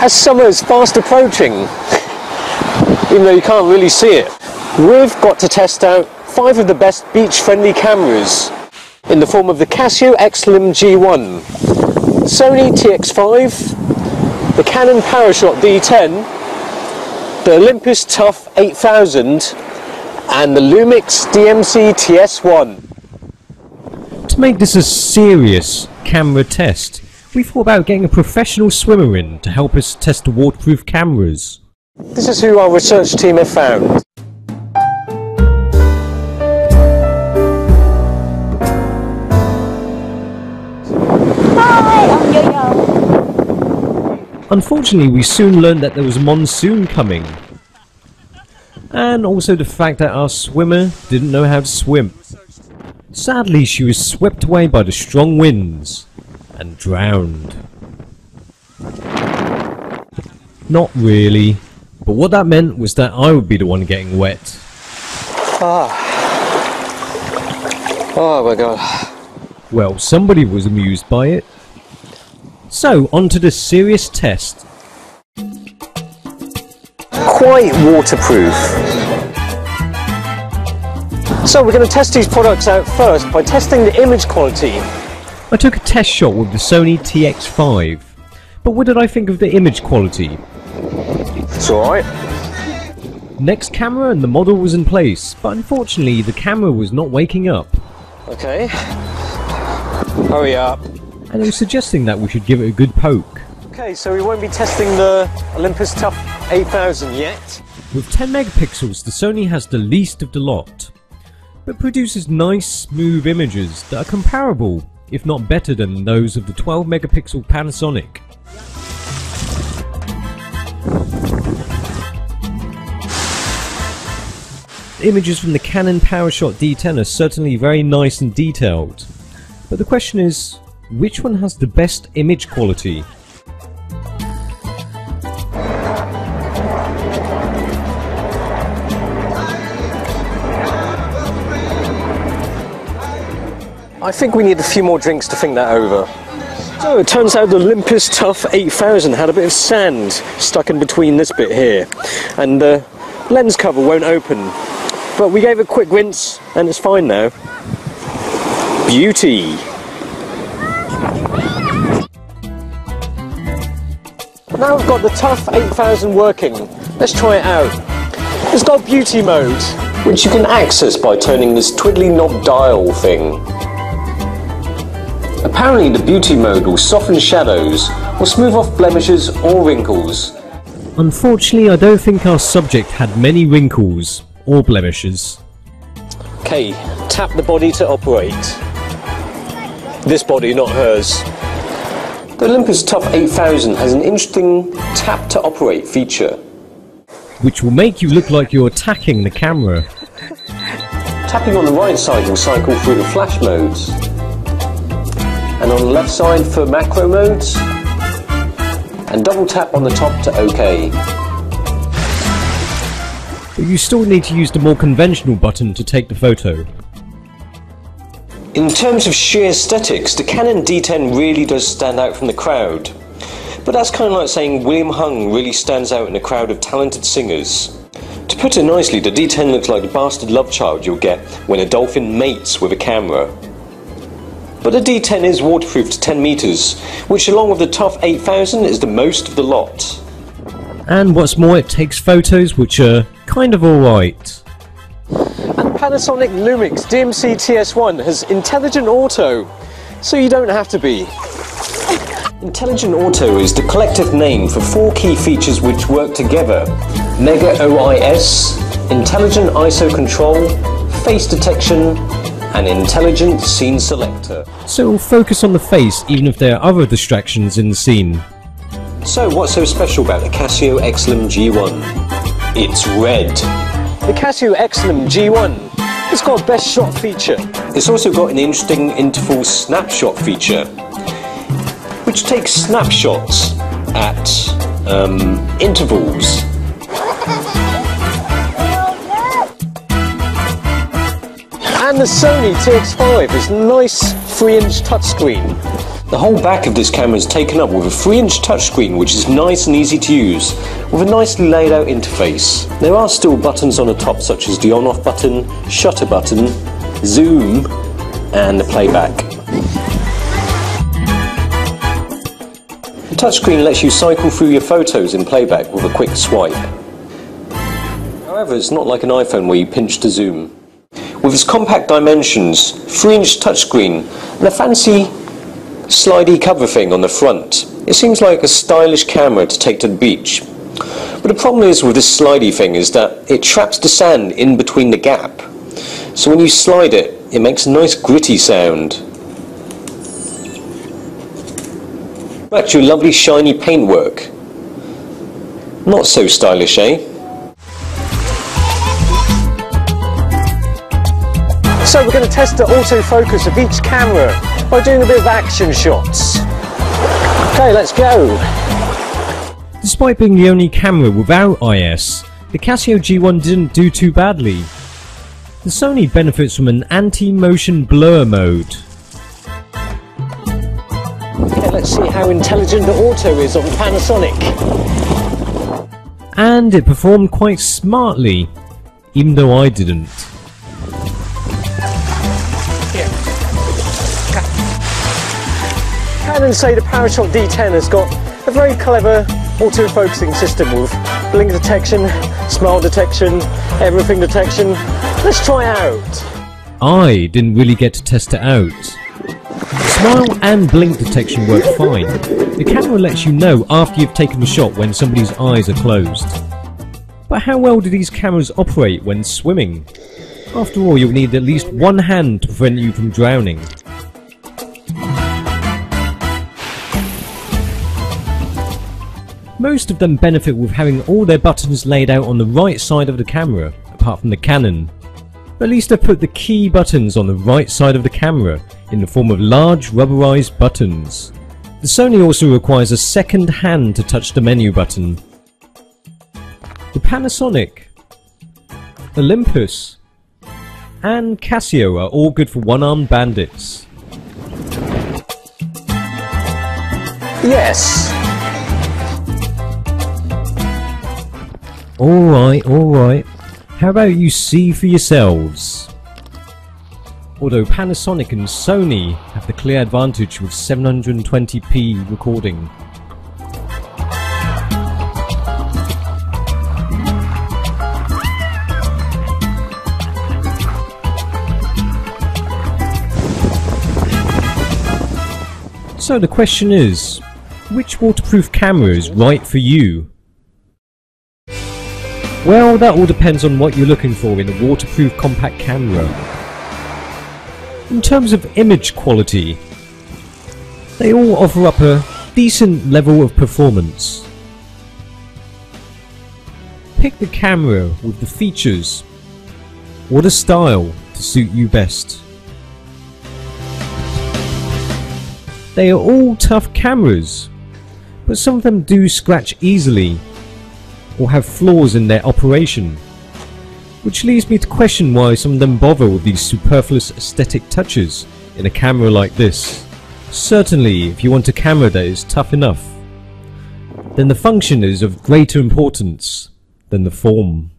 as summer is fast approaching, even though you can't really see it, we've got to test out 5 of the best beach-friendly cameras in the form of the Casio X-Lim G1, the Sony TX5, the Canon PowerShot D10, the Olympus Tough 8000 and the Lumix DMC TS1. To make this a serious camera test, we thought about getting a professional swimmer in to help us test the waterproof cameras. This is who our research team have found. Hi, I'm Yo-Yo. Unfortunately, we soon learned that there was a monsoon coming. And also the fact that our swimmer didn't know how to swim. Sadly, she was swept away by the strong winds and drowned. Not really, but what that meant was that I would be the one getting wet. Oh my god. Well, somebody was amused by it. So, on to the serious test. Quite waterproof. So we're going to test these products out first by testing the image quality. I took a test shot with the Sony TX5, but what did I think of the image quality? It's alright. Next camera and the model was in place, but unfortunately the camera was not waking up. Okay. Hurry up. And it was suggesting that we should give it a good poke. Okay, so we won't be testing the Olympus Tough 8000 yet. With 10 megapixels, the Sony has the least of the lot, but produces nice, smooth images that are comparable, if not better than those of the 12 megapixel Panasonic. The images from the Canon PowerShot D10 are certainly very nice and detailed, but the question is, which one has the best image quality? I think we need a few more drinks to think that over. So it turns out the Olympus Tough 8000 had a bit of sand stuck in between this bit here, and the lens cover won't open. But we gave it a quick rinse and it's fine now. Beauty! Now we've got the Tough 8000 working. Let's try it out. It's got beauty mode, which you can access by turning this twiddly knob dial thing. Apparently the beauty mode will soften shadows or smooth off blemishes or wrinkles. Unfortunately, I don't think our subject had many wrinkles or blemishes. Okay, tap the body to operate. This body, not hers. The Olympus Tough 8000 has an interesting tap to operate feature, which will make you look like you're attacking the camera. Tapping on the right side will cycle through the flash modes, and on the left side for macro modes, and double tap on the top to OK. But you still need to use the more conventional button to take the photo. In terms of sheer aesthetics, the Canon D10 really does stand out from the crowd. But that's kind of like saying William Hung really stands out in a crowd of talented singers. To put it nicely, the D10 looks like the bastard love child you'll get when a dolphin mates with a camera. But the D10 is waterproof to 10 meters, which along with the Tough 8000 is the most of the lot. And what's more, it takes photos which are kind of alright. And Panasonic Lumix DMC TS1 has intelligent auto, so you don't have to be. Intelligent auto is the collective name for 4 key features which work together: Mega OIS, intelligent ISO control, face detection, and intelligent scene selector. So we'll focus on the face even if there are other distractions in the scene. So what's so special about the Casio X-Lim G1? It's red. The Casio X-Lim G1 has got a best shot feature. It's also got an interesting interval snapshot feature, which takes snapshots at intervals. And the Sony TX5 is a nice 3-inch touchscreen. The whole back of this camera is taken up with a 3-inch touchscreen which is nice and easy to use, with a nicely laid out interface. There are still buttons on the top such as the on-off button, shutter button, zoom and the playback. The touchscreen lets you cycle through your photos in playback with a quick swipe. However, it's not like an iPhone where you pinch to zoom. With its compact dimensions, 3-inch touchscreen and a fancy slidey cover thing on the front, it seems like a stylish camera to take to the beach. But the problem is with this slidey thing is that it traps the sand in between the gap. So when you slide it, it makes a nice gritty sound. Back to your lovely shiny paintwork. Not so stylish, eh? So we're going to test the autofocus of each camera by doing a bit of action shots. Okay, let's go. Despite being the only camera without IS, the Casio G1 didn't do too badly. The Sony benefits from an anti-motion blur mode. Okay, let's see how intelligent the auto is on Panasonic. And it performed quite smartly, even though I didn't. Canon say the PowerShot D10 has got a very clever auto-focusing system with blink detection, smile detection, everything detection. Let's try it out. I didn't really get to test it out. Smile and blink detection work fine. The camera lets you know after you've taken the shot when somebody's eyes are closed. But how well do these cameras operate when swimming? After all, you'll need at least one hand to prevent you from drowning. Most of them benefit with having all their buttons laid out on the right side of the camera, apart from the Canon. At least I've put the key buttons on the right side of the camera in the form of large rubberized buttons. The Sony also requires a second hand to touch the menu button. The Panasonic, Olympus and Casio are all good for one-armed bandits. Yes! Alright. How about you see for yourselves? Although Panasonic and Sony have the clear advantage with 720p recording. So the question is, which waterproof camera is right for you? Well, that all depends on what you're looking for in a waterproof compact camera. In terms of image quality, they all offer up a decent level of performance. Pick the camera with the features or the style to suit you best. They are all tough cameras, but some of them do scratch easily or have flaws in their operation, which leads me to question why some of them bother with these superfluous aesthetic touches in a camera like this. Certainly, if you want a camera that is tough enough, then the function is of greater importance than the form.